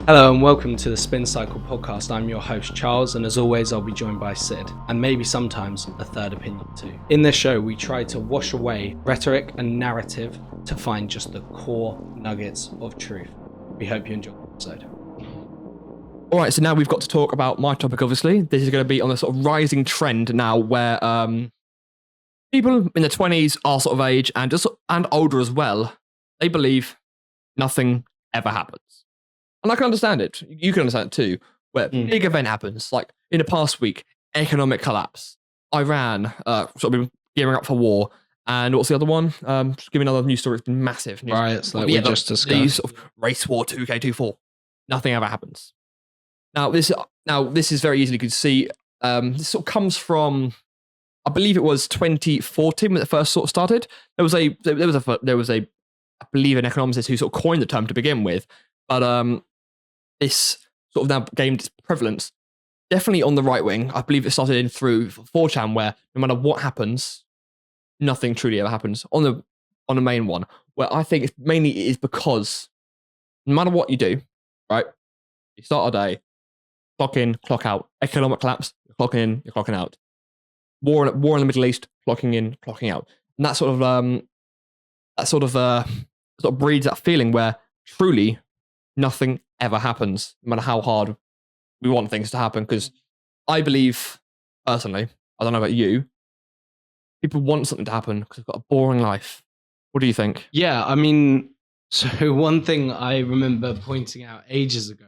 Hello and welcome to the SpinCycle podcast. I'm your host Charles, and as always I'll be joined by Sid, and maybe sometimes a third opinion too. In this show we try to wash away rhetoric and narrative to find just the core nuggets of truth. We hope you enjoy the episode. All right, so now we've got to talk about my topic, obviously. This is going to be on a sort of rising trend now where people in their 20s, our sort of age, and older as well, they believe nothing ever happens. And I can understand it. You can understand it too, where a big event happens, like in the past week, economic collapse, Iran sort of been gearing up for war, and what's the other one? Just give me another news story. It's been massive. Riots, like we just discussed. The sort of race war 2K24. Nothing ever happens. Now this is very easily you can see. This sort of comes from, I believe it was 2014 when it first sort of started. There was a I believe an economist who sort of coined the term to begin with, but this sort of now gained its prevalence definitely on the right wing. I believe it started in through 4chan, where no matter what happens, nothing truly ever happens. On the main one, where I think it is because no matter what you do, right? You start a day, clock in, clock out. Economic collapse, you're clocking in, you're clocking out. War in the Middle East, clocking in, clocking out. And that sort of breeds that feeling where truly nothing ever happens, no matter how hard we want things to happen. Because I believe, personally, I don't know about you, people want something to happen because they've got a boring life. What do you think? Yeah, I mean, so one thing I remember pointing out ages ago,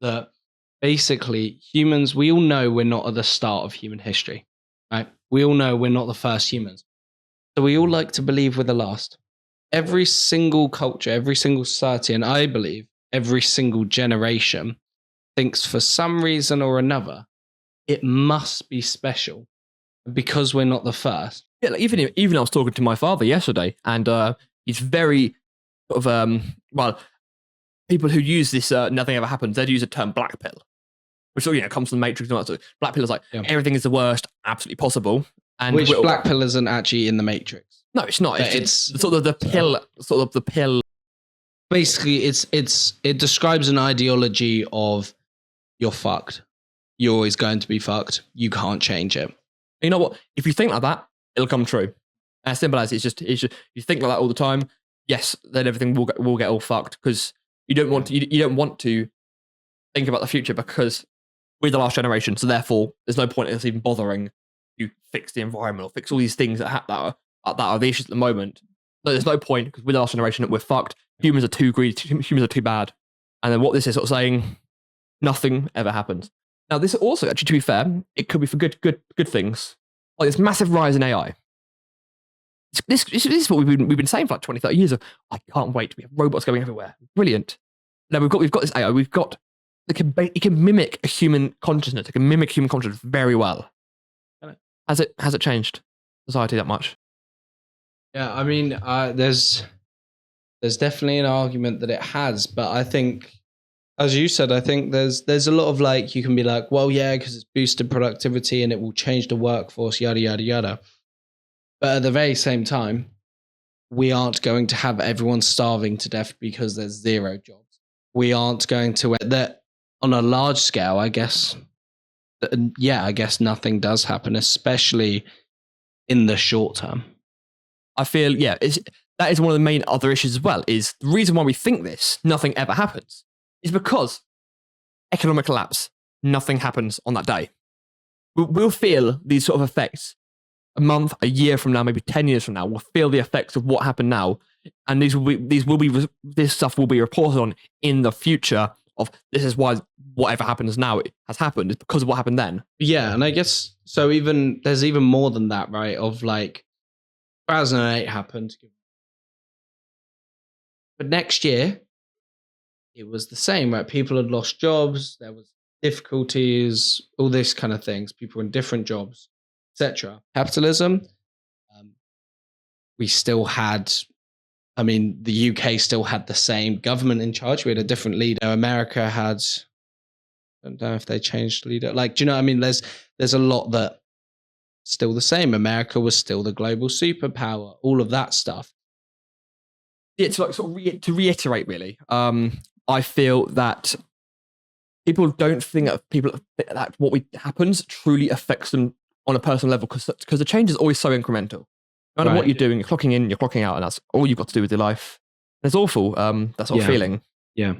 that basically humans, we all know we're not at the start of human history, right? We all know we're not the first humans. So we all like to believe we're the last. Every single culture, every single society, and I believe every single generation thinks for some reason or another, it must be special because we're not the first. Yeah, like even I was talking to my father yesterday, and he's very sort of people who use this nothing ever happens, they'd use the term black pill, which comes from the Matrix and all that sort of. Black pill is like everything is the worst absolutely possible. And which black pill isn't actually in the Matrix. No, it's not. It's sort of the pill. Basically, it describes an ideology of you're fucked. You're always going to be fucked. You can't change it. You know what? If you think like that, it'll come true. As simple as it's just you think like that all the time. Yes, then everything will get all fucked because you don't want to think about the future because we're the last generation. So therefore, there's no point in us even bothering to fix the environment or fix all these things that are the issues at the moment. No, there's no point because we're the last generation that we're fucked. Humans are too greedy. Humans are too bad. And then what this is sort of saying, nothing ever happens. Now, this also, actually, to be fair, it could be for good things. Like this massive rise in AI. This is what we've been saying for like 20, 30 years. I can't wait. We have robots going everywhere. Brilliant. Now we've got this AI. It can mimic a human consciousness. It can mimic human consciousness very well. Has it changed society that much? Yeah, I mean, there's definitely an argument that it has, but I think, as you said, I think there's a lot of like, you can be like, well, yeah, because it's boosted productivity and it will change the workforce, yada, yada, yada. But at the very same time, we aren't going to have everyone starving to death because there's zero jobs. We aren't going to, that on a large scale, I guess, I guess nothing does happen, especially in the short term. I feel, that is one of the main other issues as well, is the reason why we think this, nothing ever happens, is because economic collapse, nothing happens on that day. We'll feel these sort of effects a month, a year from now, maybe 10 years from now. We'll feel the effects of what happened now. And this stuff will be reported on in the future of this is why whatever happens now it has happened. It's because of what happened then. Yeah, and I guess, so there's even more than that, right? Of like, 2008 happened. But next year, it was the same, right? People had lost jobs, there was difficulties, all this kind of things. People in different jobs, etc. Capitalism, we still had, I mean, the UK still had the same government in charge. We had a different leader. America had, I don't know if they changed leader. Like, do you know what I mean? There's a lot that still the same. America was still the global superpower, all of that stuff. Yeah, to reiterate, really, I feel that people don't think that what happens truly affects them on a personal level because the change is always so incremental. No matter what you're doing, you're clocking in, you're clocking out, and that's all you've got to do with your life. And it's awful. That sort of feeling. Yeah.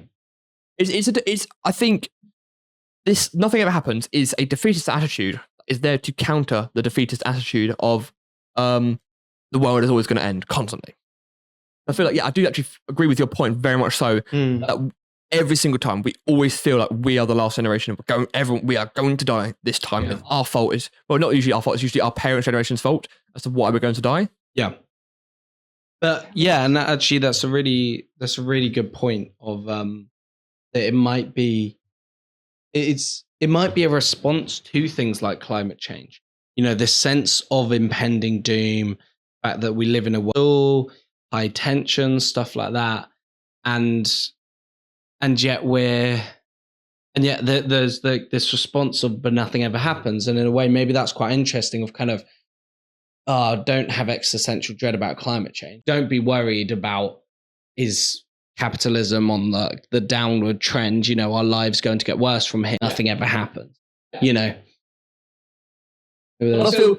I think this nothing ever happens is a defeatist attitude is there to counter the defeatist attitude of the world is always going to end constantly. I feel like, I do actually agree with your point very much so. Every single time, we always feel like we are the last generation. We are going to die this time. And our fault is, well, not usually our fault. It's usually our parents' generation's fault as to why we're going to die. Yeah. But yeah, and actually, that's a really good point of that it might be a response to things like climate change. This sense of impending doom, the fact that we live in a world, high tension, stuff like that, and yet there's this response of but nothing ever happens, and in a way maybe that's quite interesting of kind of don't have existential dread about climate change. Don't be worried about is capitalism on the downward trend. Our lives going to get worse from here. Nothing ever happens. I feel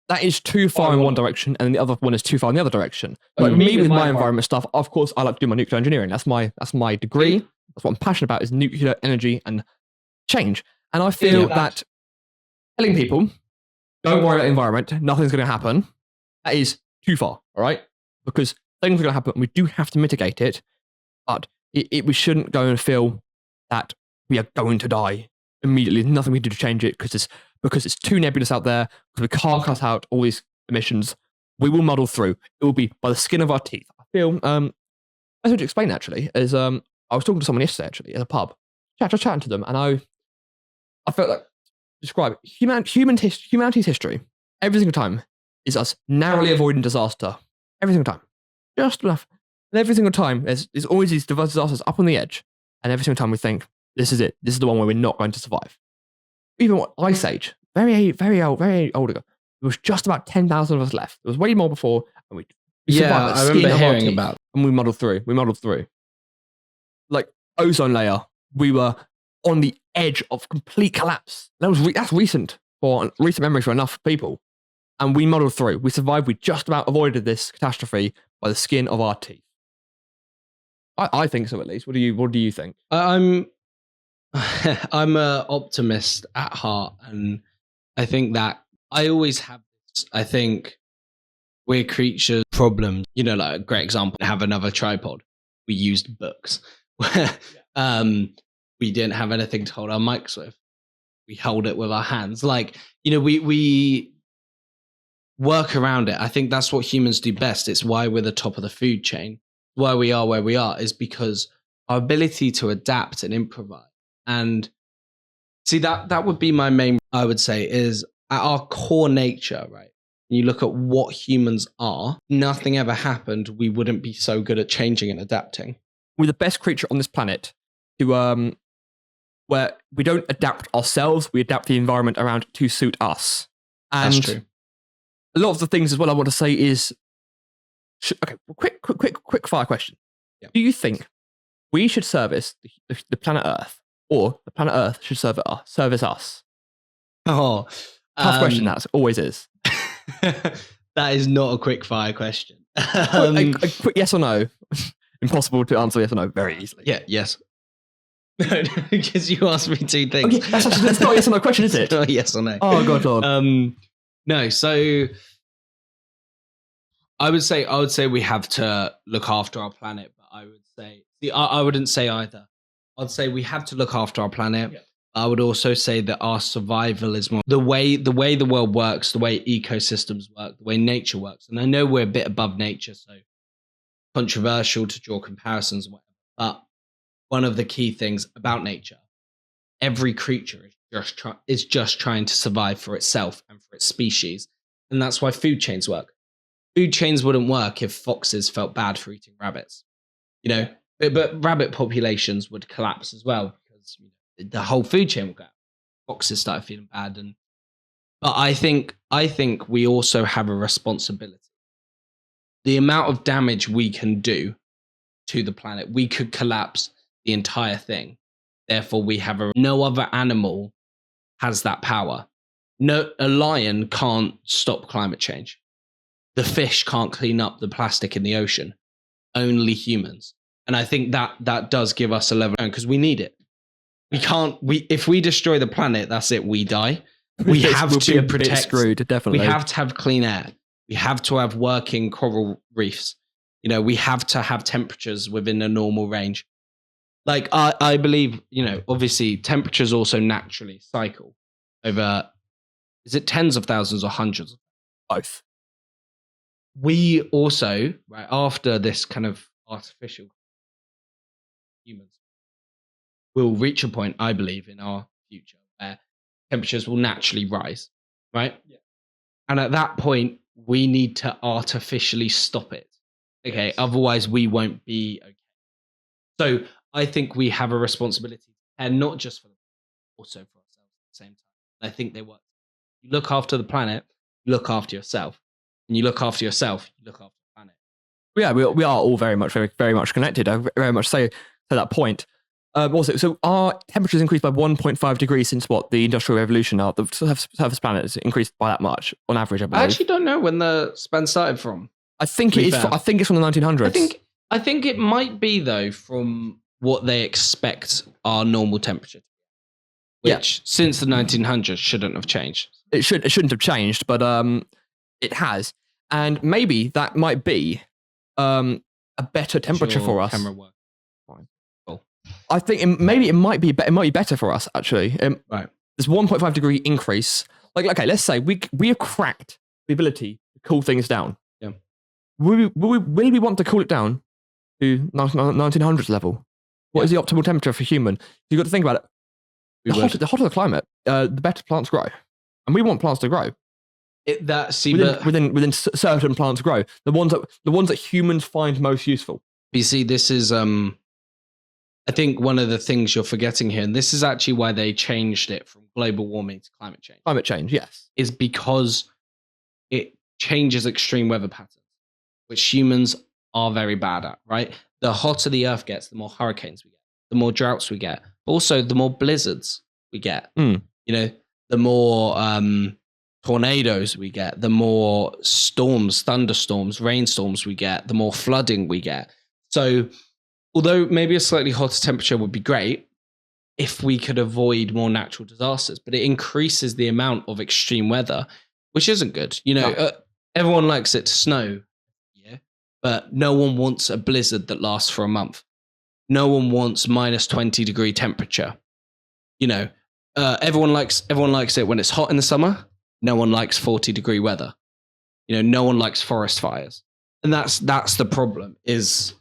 that is too far in one direction, and the other one is too far in the other direction. Like me with my environment stuff, of course, I like to do my nuclear engineering. That's my degree. That's what I'm passionate about is nuclear energy and change. And I feel that telling people, don't worry about the environment, nothing's going to happen, that is too far, all right? Because things are going to happen, and we do have to mitigate it, but we shouldn't go and feel that we are going to die immediately. Nothing we can do to change it because it's too nebulous out there, because we can't cut out all these emissions. We will muddle through. It will be by the skin of our teeth. I feel, as I would explain actually, is I was talking to someone yesterday, actually, in a pub, just chatting to them, and I felt like describe humanity's history every single time is us narrowly avoiding disaster. Every single time. Just enough. And every single time, there's always these disasters up on the edge, and every single time we think, this is it. This is the one where we're not going to survive. Even what Ice Age, very old ago, there was just about 10,000 of us left. There was way more before, and we survived. I remember hearing about. And we muddled through. Like ozone layer, we were on the edge of complete collapse. That's recent memory for enough people, and we muddled through. We survived. We just about avoided this catastrophe by the skin of our teeth. I think so, at least. What do you think? I'm an optimist at heart, and I think that I always have this. I think we're creatures problems. Like a great example. Have another tripod. We used books. We didn't have anything to hold our mics with. We held it with our hands. We work around it. I think that's what humans do best. It's why we're the top of the food chain. Why we are where we are is because our ability to adapt and improvise. And see, that would be my main, I would say, is at our core nature, right? When you look at what humans are, nothing ever happened, we wouldn't be so good at changing and adapting. We're the best creature on this planet to where we don't adapt ourselves, we adapt the environment around to suit us. And that's true. A lot of the things as well I want to say is, okay, quick fire question. Yeah. Do you think we should service the planet Earth, or the planet Earth should service us? Oh, tough question. That always is. That is not a quick fire question. A quick yes or no. Impossible to answer yes or no very easily. Yeah, yes. No, because you asked me two things. Okay, that's not a yes or no question, is it? Not a yes or no. Oh God, Lord. No, so I would say we have to look after our planet, but I would say I wouldn't say either. I'd say we have to look after our planet. Yeah. I would also say that our survival is more the way the world works, the way ecosystems work, the way nature works. And I know we're a bit above nature, so controversial to draw comparisons and whatever. But one of the key things about nature, every creature is just trying to survive for itself and for its species. And that's why food chains work. Food chains wouldn't work if foxes felt bad for eating rabbits. But rabbit populations would collapse as well because the whole food chain would go out. Foxes started feeling bad. But I think we also have a responsibility. The amount of damage we can do to the planet, we could collapse the entire thing. Therefore, no other animal has that power. No, a lion can't stop climate change. The fish can't clean up the plastic in the ocean. Only humans. And I think that does give us a level, because we need it. If we destroy the planet, that's it. We die. We have to protect. Screwed, definitely. We have to have clean air. We have to have working coral reefs. We have to have temperatures within a normal range. Like I believe, obviously temperatures also naturally cycle over. Is it tens of thousands or hundreds? Both. We also, right after this kind of artificial, humans will reach a point, I believe, in our future where temperatures will naturally rise, right? Yeah. And at that point, we need to artificially stop it. Okay, otherwise we won't be okay. So I think we have a responsibility, and not just for them, also for ourselves at the same time. I think they work. You look after the planet, you look after yourself. And you look after yourself, you look after the planet. Yeah, we are all very much connected. I very much say to that point. Also, so our temperatures increased by 1.5 degrees since the Industrial Revolution. The surface planet has increased by that much on average, I believe. I actually don't know when the span started from. I think it is. I think it's from the 1900s. I think it might be though from what they expect our normal temperature, which since the 1900s shouldn't have changed. It shouldn't have changed, but it has, and maybe that might be a better temperature for us. Camera work. Fine. Cool. I think it might be better for us actually. Right. This 1.5 degree increase. Like, okay, let's say we have cracked the ability to cool things down. Yeah. Will we want to cool it down to 1900s level? What is the optimal temperature for human? You've got to think about it. The hotter the climate, the better plants grow, and we want plants to grow. Within certain plants grow, the ones that humans find most useful. You see, this is I think one of the things you're forgetting here, and this is actually why they changed it from global warming to climate change. Climate change, yes, is because it changes extreme weather patterns, which humans are very bad at. Right, the hotter the Earth gets, the more hurricanes we get, the more droughts we get, also the more blizzards we get. The more tornadoes we get, the more storms, thunderstorms, rainstorms we get, the more flooding we get. So although maybe a slightly hotter temperature would be great if we could avoid more natural disasters, but it increases the amount of extreme weather, which isn't good. Everyone likes it to snow, but no one wants a blizzard that lasts for a month. No one wants minus 20 degree temperature. Everyone likes it when it's hot in the summer. No one likes 40 degree weather. No one likes forest fires. And that's the problem, is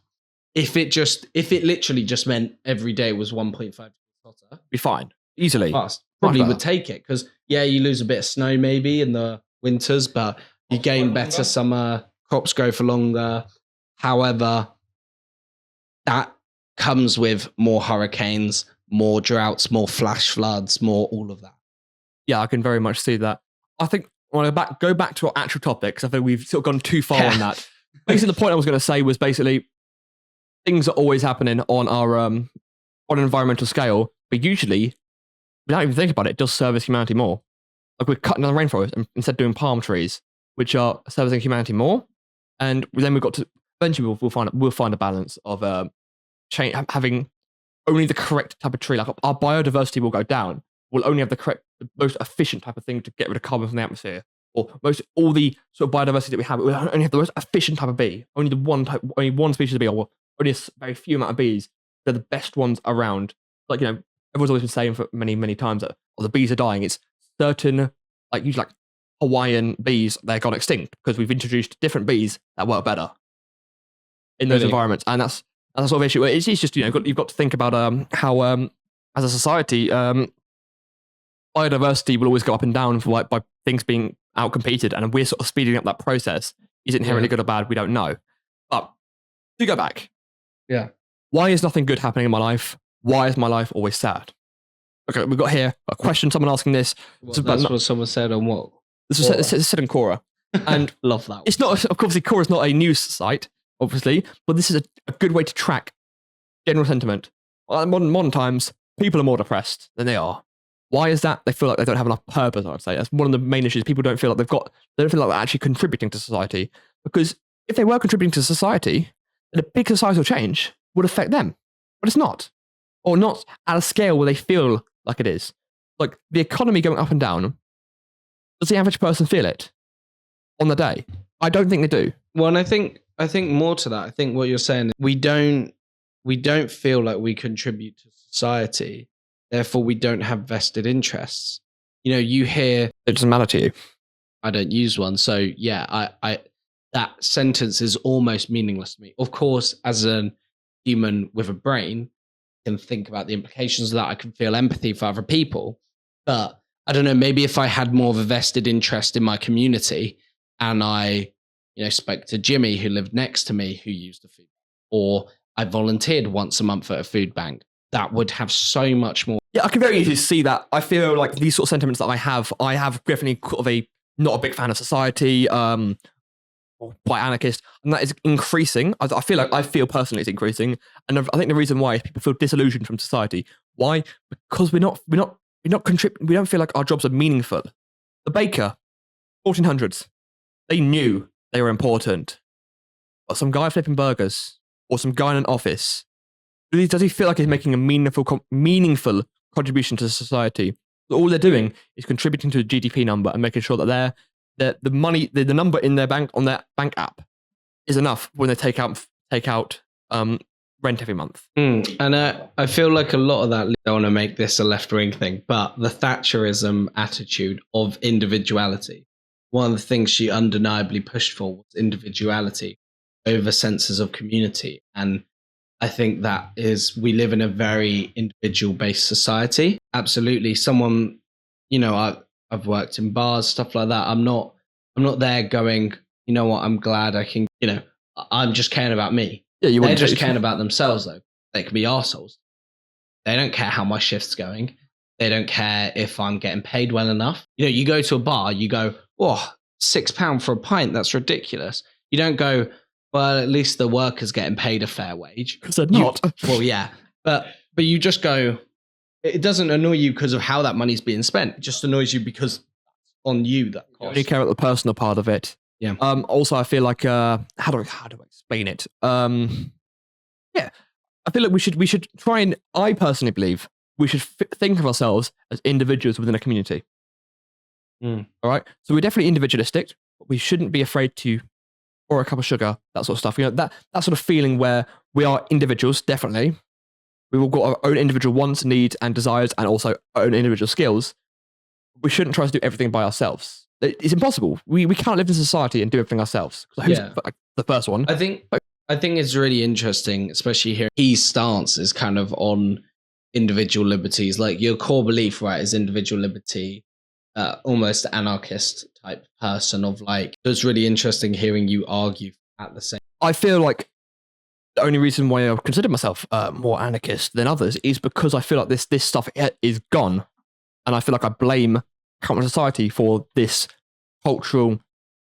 if it literally just meant every day was 1.5 degrees hotter, be fine. Easily. Fast. Probably would take it, because you lose a bit of snow maybe in the winters, but you gain better summer, crops grow for longer. However, that comes with more hurricanes, more droughts, more flash floods, more all of that. Yeah, I can very much see that. I think I want to go back to our actual topic, because I think we've sort of gone too far on that. Basically, the point I was going to say was basically things are always happening on our on an environmental scale, but usually, without even thinking about it, it does service humanity more. Like, we're cutting down the rainforest and instead doing palm trees, which are servicing humanity more. And then we've got to eventually we'll find a balance of having only the correct type of tree. Like, our biodiversity will go down. We'll only have the most efficient type of thing to get rid of carbon from the atmosphere, or all the sort of biodiversity that we have. We'll only have the most efficient type of bee. Only one species of bee, or only a very few amount of bees. They're the best ones around. Like, everyone's always been saying for many, many times that the bees are dying. It's certain, usually Hawaiian bees, they're gone extinct because we've introduced different bees that work better in those environments, and that's a sort of issue. It's just you've got to think about how as a society biodiversity will always go up and down by things being outcompeted, and we're sort of speeding up that process. Is it inherently good or bad? We don't know. But to go back, why is nothing good happening in my life? Why is my life always sad? Okay, we've got here a question. Someone asking this. That's what someone said on what? This was said in Quora, and love that. It's not, of course, Quora is not a news site, obviously, but this is a good way to track general sentiment. In modern times, people are more depressed than they are. Why is that? They feel like they don't have enough purpose, I would say. That's one of the main issues. People don't feel like they don't feel like they're actually contributing to society. Because if they were contributing to society, then a big societal change would affect them. But it's not. Or not at a scale where they feel like it is. Like the economy going up and down, does the average person feel it on the day? I don't think they do. Well, and I think more to that. I think what you're saying, we don't feel like we contribute to society. Therefore, we don't have vested interests. You know, you hear It doesn't matter to you. I don't use one, so yeah, I that sentence is almost meaningless to me. Of course, as a human with a brain, I can think about the implications of that. I can feel empathy for other people, but I don't know. Maybe if I had more of a vested interest in my community, and I, spoke to Jimmy who lived next to me who used a food bank, or I volunteered once a month at a food bank, that would have so much more. Yeah, I can very easily see that. I feel like these sort of sentiments that I have definitely sort of not a big fan of society, or quite anarchist, and that is increasing. I feel personally it's increasing, and I think the reason why is people feel disillusioned from society. Why? Because we're not contributing. We don't feel like our jobs are meaningful. The baker, 1400s, they knew they were important. But some guy flipping burgers or some guy in an office, does he feel like he's making a meaningful contribution to society? All they're doing is contributing to the GDP number and making sure that the money, the number in their bank on their bank app is enough when they take out rent every month. And I feel like a lot of that, I don't want to make this a left-wing thing, but the Thatcherism attitude of individuality, one of the things she undeniably pushed for was individuality over senses of community. And I think that we live in a very individual-based society. Absolutely. Someone, I've worked in bars, stuff like that. I'm not there going, you know what, I'm glad I can, I'm just caring about me. Yeah, They're just caring about themselves, though. They can be arseholes. They don't care how my shift's going. They don't care if I'm getting paid well enough. You go to a bar, you go, oh, £6 for a pint, that's ridiculous. You don't go, well, at least the worker's getting paid a fair wage. Because they're not. Well, yeah. But you just go, it doesn't annoy you because of how that money's being spent. It just annoys you because on you that cost. You care about the personal part of it. Yeah. Also, I feel like how do I explain it? Yeah, I feel like we should try and. I personally believe we should think of ourselves as individuals within a community. All right, so we're definitely individualistic, but we shouldn't be afraid to pour a cup of sugar, that sort of stuff. That sort of feeling where we are individuals. Definitely, we've all got our own individual wants, needs, and desires, and also our own individual skills. We shouldn't try to do everything by ourselves. It's impossible. We can't live in society and do everything ourselves. Who's the first one? I think it's really interesting, especially here. His stance is kind of on individual liberties. Like your core belief, right, is individual liberty, almost anarchist type person of like. So it's really interesting hearing you argue at the same. I feel like the only reason why I consider myself more anarchist than others is because I feel like this stuff is gone, and I feel like I blame current society for this cultural,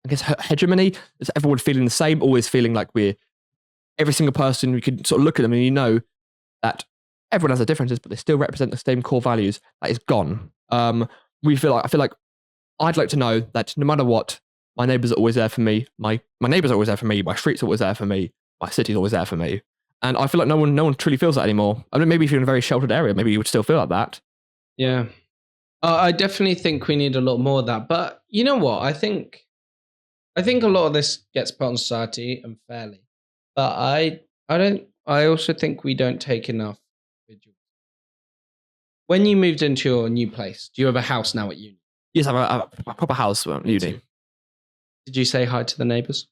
I guess, hegemony. Is everyone feeling the same? Always feeling like every single person, we can sort of look at them and that everyone has their differences, but they still represent the same core values. That is gone. I feel like I'd like to know that no matter what, my neighbours are always there for me. My neighbours are always there for me. My street's always there for me. My city's always there for me. And I feel like no one truly feels that anymore. I mean, maybe if you're in a very sheltered area, maybe you would still feel like that. Yeah. I definitely think we need a lot more of that. But you know what? I think a lot of this gets put on society unfairly. But I also think we don't take enough individuals. When you moved into your new place, do you have a house now at uni? Yes, I have a proper house at uni. Did you say hi to the neighbours?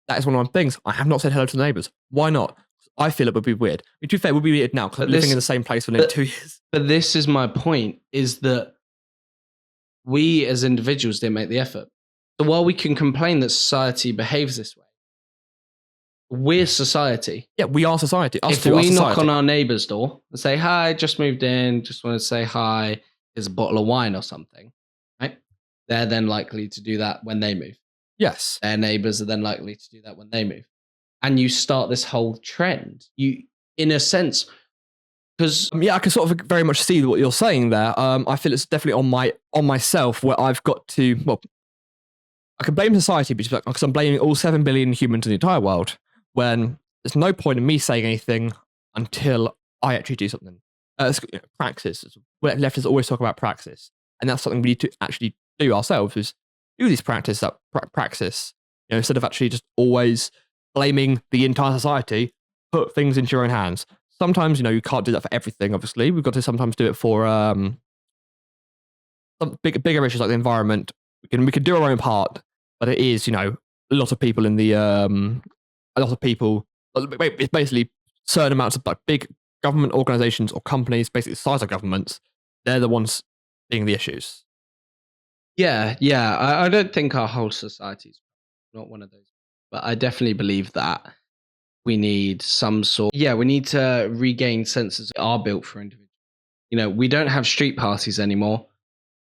That is one of my things. I have not said hello to the neighbours. Why not? I feel it would be weird. To be fair, it would be weird now because I'm living in the same place for nearly 2 years. But this is my point, is that we as individuals didn't make the effort. So while we can complain that society behaves this way, we're society. Yeah, we are society. If we knock on our neighbour's door and say, hi, just moved in, just want to say hi, here's a bottle of wine or something, right? They're then likely to do that when they move. Yes. Their neighbours are then likely to do that when they move. And you start this whole trend. You, in a sense, Because Yeah, I can sort of very much see what you're saying there. I feel it's definitely on myself where I've got to. Well, I can blame society because I'm blaming all 7 billion humans in the entire world. When there's no point in me saying anything until I actually do something. Praxis. Leftists always talk about praxis, and that's something we need to actually do ourselves. Is do these praxis. Instead of actually just always blaming the entire society. Put things into your own hands. Sometimes, you can't do that for everything, obviously. We've got to sometimes do it for some bigger issues like the environment. We can do our own part, but it is, a lot of people it's basically certain amounts of like big government organizations or companies, basically the size of governments, they're the ones being the issues. yeah, I don't think our whole society's not one of those, but I definitely believe that we need we need to regain senses that are built for individuals. We don't have street parties anymore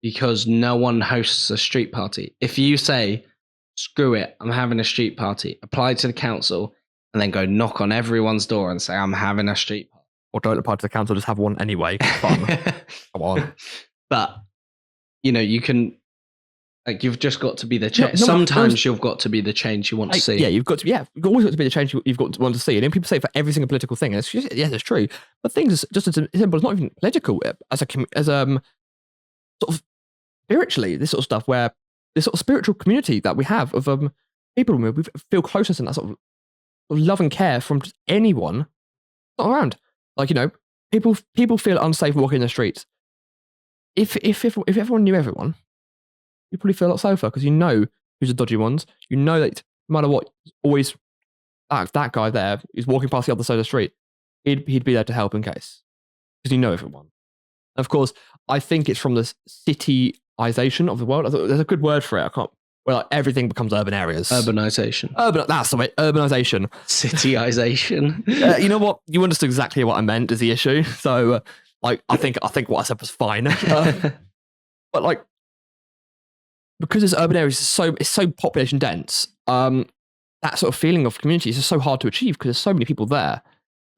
because no one hosts a street party. If you say, screw it, I'm having a street party, apply to the council and then go knock on everyone's door and say, I'm having a street party. Or don't apply to the council, just have one anyway. Fun. Come on. But, you can, you've just got to be the change. Sometimes you've got to be the change you want to see. Yeah, you've always got to be the change you've got to want to see. And then people say it for every single political thing. And it's true. But things just as simple as not even political, as sort of spiritually, this sort of stuff where this sort of spiritual community that we have of people we feel closeness and that sort of love and care from just anyone not around. People feel unsafe walking in the streets. If everyone knew everyone, you probably feel a lot safer because who's the dodgy ones. That no matter what, always that guy there who's walking past the other side of the street, he'd be there to help in case because everyone. Of course, I think it's from the cityization of the world. I thought there's a good word for it. Where everything becomes urban areas. Urbanization. That's the way. Urbanization. Cityization. You know what? You understood exactly what I meant is the issue. So, I think what I said was fine. But because this urban areas it's so population dense, that sort of feeling of community is just so hard to achieve because there's so many people there.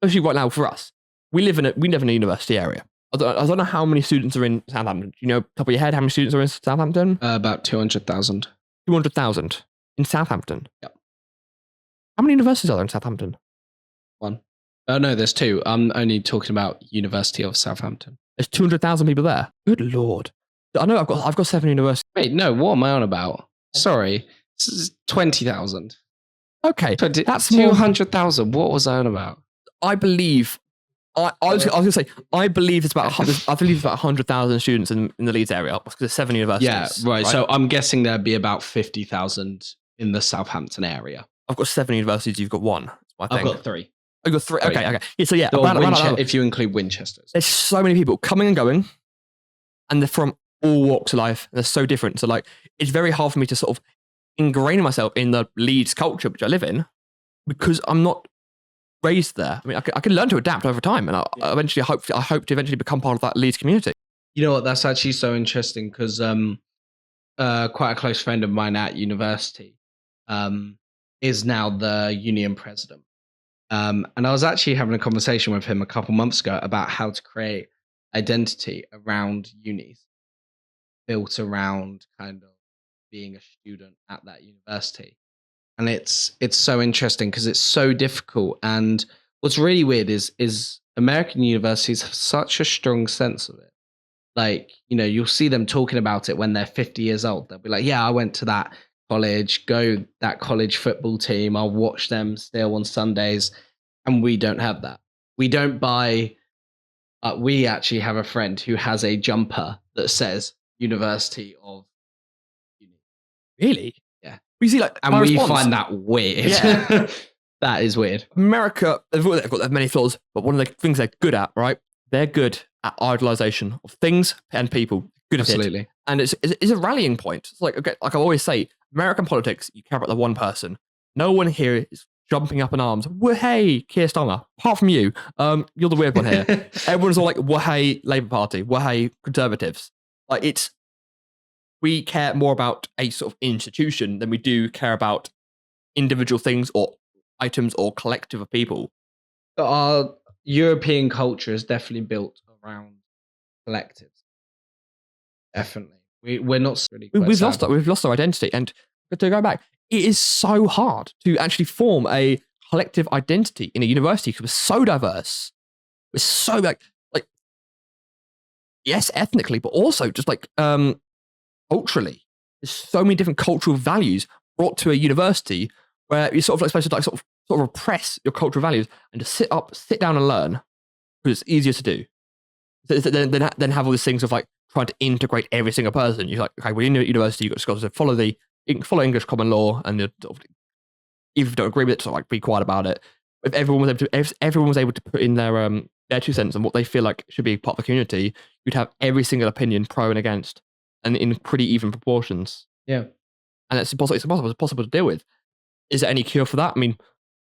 Especially right now for us, we live in a university area. I don't know how many students are in Southampton. Do you know, top of your head, how many students are in Southampton? About 200,000. 200,000 in Southampton. Yep. How many universities are there in Southampton? One. Oh no, there's two. I'm only talking about University of Southampton. There's 200,000 people there. Good lord! I know I've got 7 universities. Wait, no. What am I on about? Sorry, this is 20,000. Okay, that's 200,000. What was I on about? I believe. I was going to say, I believe it's about 100,000 students in the Leeds area because there's 7 universities. Yeah, right. So I'm guessing there'd be about 50,000 in the Southampton area. I've got 7 universities. You've got 1. I've got 3. I've got 3. Okay. Yeah, so yeah, if you include Winchesters. There's so many people coming and going, and they're from all walks of life. They're so different. So it's very hard for me to sort of ingrain myself in the Leeds culture, which I live in, because I'm not raised there. I mean, I can learn to adapt over time, and I hope to eventually become part of that Leeds community. You know what? That's actually so interesting because quite a close friend of mine at university is now the union president, and I was actually having a conversation with him a couple months ago about how to create identity around unis, built around kind of being a student at that university. And it's so interesting because it's so difficult. And what's really weird is American universities have such a strong sense of it. You'll see them talking about it when they're 50 years old. They'll be like, yeah, I went to that college, that college football team. I'll watch them still on Sundays. And we don't have that. We don't buy. We actually have a friend who has a jumper that says University of. Really? Yeah. We see and we find that weird. Yeah. That is weird. America, they've got many flaws, but one of the things they're good at, right? They're good at idolization of things and people. Good at Absolutely. It. And it's a rallying point. It's like I always say, American politics, you care about the one person. No one here is jumping up in arms. Hey, Keir Starmer. Apart from you, you're the weird one here. Everyone's all like, hey, Labour Party. Hey, Conservatives. We care more about a sort of institution than we do care about individual things or items or collective of people. Our European culture is definitely built around collectives. Definitely, we're not really. We've lost our identity, and to go back, it is so hard to actually form a collective identity in a university because we're so diverse. We're so like yes, ethnically, but also just like culturally. There's so many different cultural values brought to a university where you're sort of like supposed to like sort of repress your cultural values and just sit down and learn because it's easier to do. Then have all these things of like trying to integrate every single person. You're like, okay, well, in a university, you've got to follow English common law, and even if you don't agree with it, sort of like be quiet about it. If everyone was able to put in their 2 cents on what they feel like should be part of the community, you'd have every single opinion pro and against, and in pretty even proportions. Yeah, and it's impossible to deal with. Is there any cure for that? I mean,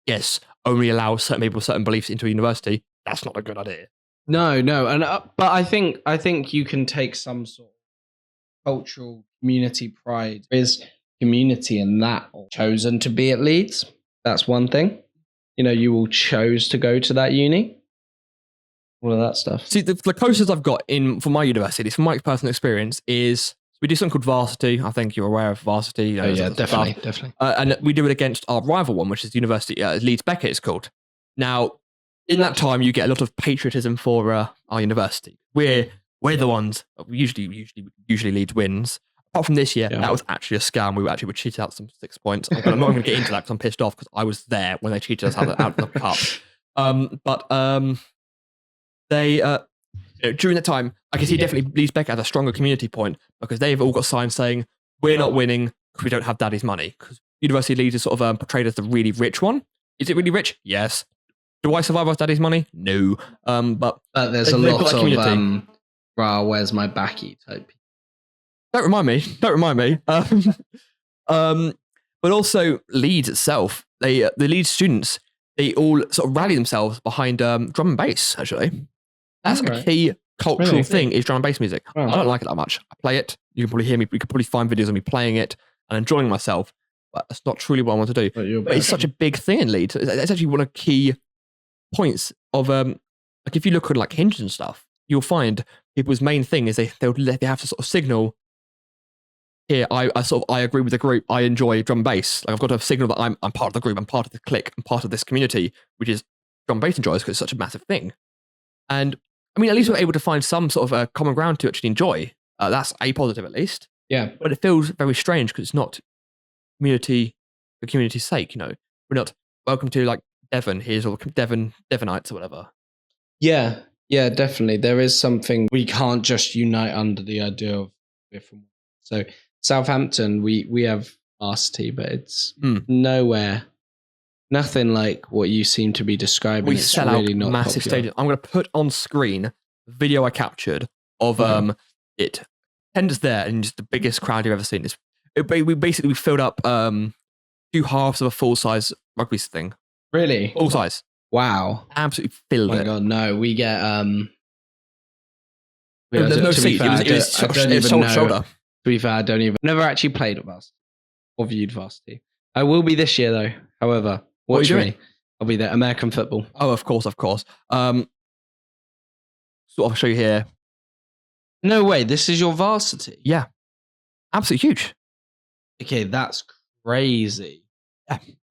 yes, only allow certain people certain beliefs into a university. That's not a good idea. No, and but I think you can take some sort of cultural community pride. There's community in that, or chosen to be at Leeds. That's one thing. You know, you all chose to go to that uni. All of that stuff. See, the closest I've got for my university, from my personal experience, is we do something called varsity. I think you're aware of varsity. You know, yeah, definitely. And we do it against our rival one, which is the university, Leeds Beckett, it's called. Now, in that time, you get a lot of patriotism for our university. We're the ones. Usually Leeds wins. Apart from this year, that was actually a scam. We were cheated out some 6 points. I'm not going to get into that because I'm pissed off because I was there when they cheated us out of the cup. They during that time, I can see definitely Leeds Beckett has a stronger community point because they've all got signs saying we're not winning because we don't have Daddy's money. Because University of Leeds is sort of portrayed as the really rich one. Is it really rich? Yes. Do I survive off Daddy's money? No. But there's a lot of where's my backy type. Don't remind me. But also Leeds itself, the Leeds students, they all sort of rally themselves behind drum and bass. Actually, that's a key cultural thing. Is drum and bass music. I don't like it that much. I play it. You can probably hear me. You can probably find videos of me playing it and enjoying myself. But that's not truly what I want to do. But it's such a big thing in Leeds. It's actually one of the key points of like if you look at like Hinge and stuff, you'll find people's main thing is they have to sort of signal. Here, I agree with the group. I enjoy drum and bass. Like I've got to signal that I'm part of the group. I'm part of the clique. I'm part of this community, which is drum and bass enjoys because it's such a massive thing. And I mean, at least we're able to find some sort of common ground to actually enjoy. That's a positive, at least. Yeah. But it feels very strange because it's not community for community's sake. You know, we're not welcome to like Devon. Here's all Devonites or whatever. Yeah, definitely. There is something we can't just unite under the idea of we're from. So Southampton, we have varsity, but it's nowhere, nothing like what you seem to be describing. We it's sell really out not massive stadiums. I'm going to put on screen the video I captured of it. Tenders there, and just the biggest crowd you've ever seen. We filled up 2 halves of a full size rugby thing. Really? Full size. Wow. Absolutely filled it. Oh my god, no. We get there's no seat. It was shoulder. To be fair, I don't even never actually played at varsity or viewed varsity. I will be this year though. However, watch me. I'll be there. American football. Oh, of course. So I'll show you here. No way. This is your varsity. Yeah, absolutely huge. Okay, that's crazy.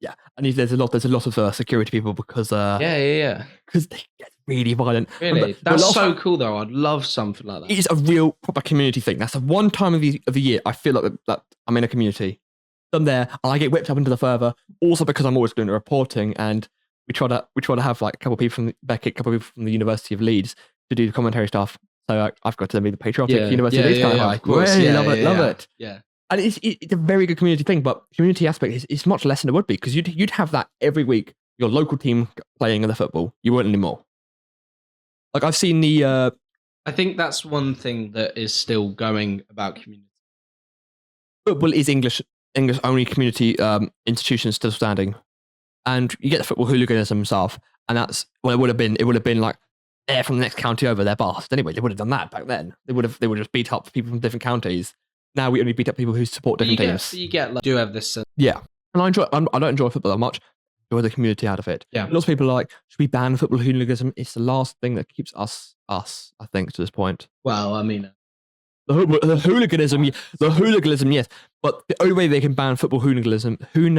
Yeah. And there's a lot of security people because because they get really violent. Really, that's so cool though. I'd love something like that. It is a real proper community thing. That's the one time of the year I feel like that I'm in a community. I'm there and I get whipped up into the further. Also because I'm always doing the reporting, and we try to have like a couple of people from Beckett, a couple of people from the University of Leeds to do the commentary stuff. So I've got to be the patriotic University of Leeds kind of guy. Of course. Love it. Yeah. And it's a very good community thing, but community aspect is much less than it would be because you'd have that every week. Your local team playing in the football, you won't anymore. Like I've seen the. I think that's one thing that is still going about community. Football is English only community institution still standing, and you get the football hooliganism stuff, and that's well, it would have been like they're from the next county over, they're Bath. Anyway, they would have done that back then. They would have just beat up people from different counties. Now we only beat up people who support different teams. You get like, do have this. Yeah, and I don't enjoy football that much. enjoy the community out of it. Yeah. Lots of people are like, should we ban football hooliganism? It's the last thing that keeps us, I think, to this point. Well, I mean, The hooliganism, yes. But the only way they can ban football hooliganism, who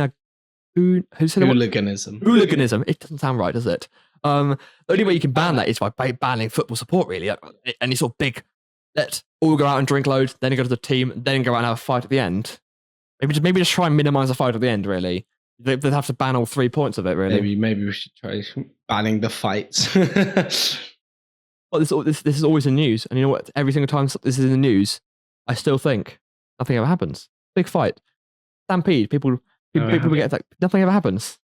said hooliganism. Hooliganism. It doesn't sound right, does it? The only way you can ban that is by banning football support, really. And it's sort of big. Let's all go out and drink loads, then go to the team, then go out and have a fight at the end. Maybe just try and minimize the fight at the end. Really, they'd have to ban all 3 points of it. Really, maybe we should try banning the fights. Well, this is always in the news, and you know what? Every single time this is in the news, I still think nothing ever happens. Big fight, stampede. People get like nothing ever happens.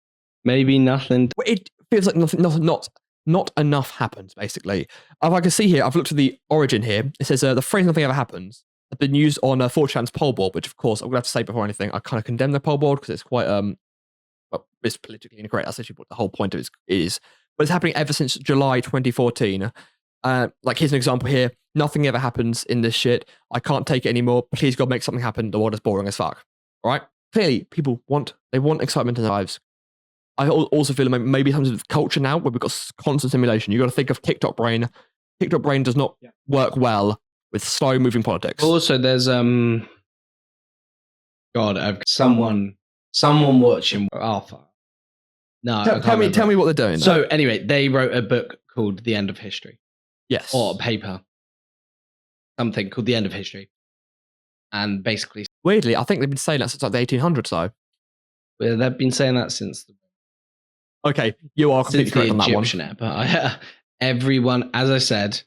Maybe nothing. It feels like not enough happens. Basically, if I can see here, I've looked at the origin here. It says the phrase "nothing ever happens" has been used on 4chan's poll board, which of course I'm gonna have to say before anything. I kind of condemn the poll board because it's quite well, it's politically incorrect. That's actually what the whole point of it is. But it's happening ever since July 2014. Like here's an example here. Nothing ever happens in this shit. I can't take it anymore. Please God, make something happen. The world is boring as fuck. All right. Clearly, people want excitement in their lives. I also feel like maybe sometimes with culture now where we've got constant stimulation. You got to think of TikTok brain. TikTok brain does not work well with slow moving politics. Also, there's someone watching. Oh fuck. No, tell me what they're doing. So anyway, they wrote a book called The End of History. Yes. Or a paper. Something called The End of History. And basically, weirdly, I think they've been saying that since like the 1800s, though. Well, they've been saying that since. Okay, you are completely correct on that one. But everyone, as I said,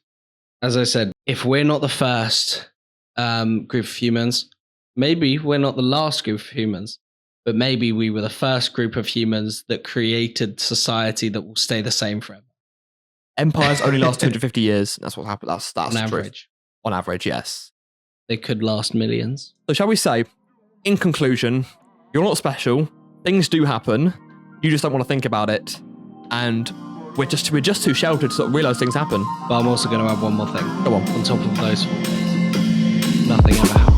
if we're not the first group of humans, maybe we're not the last group of humans, but maybe we were the first group of humans that created society that will stay the same forever. Empires only last 250 years. That's what happened. That's on average. On average, yes. They could last millions. So shall we say, in conclusion, you're not special. Things do happen. You just don't want to think about it. And we're just too sheltered to sort of realise things happen. But I'm also going to add one more thing. Go on. On top of those 4 things. Nothing ever happens.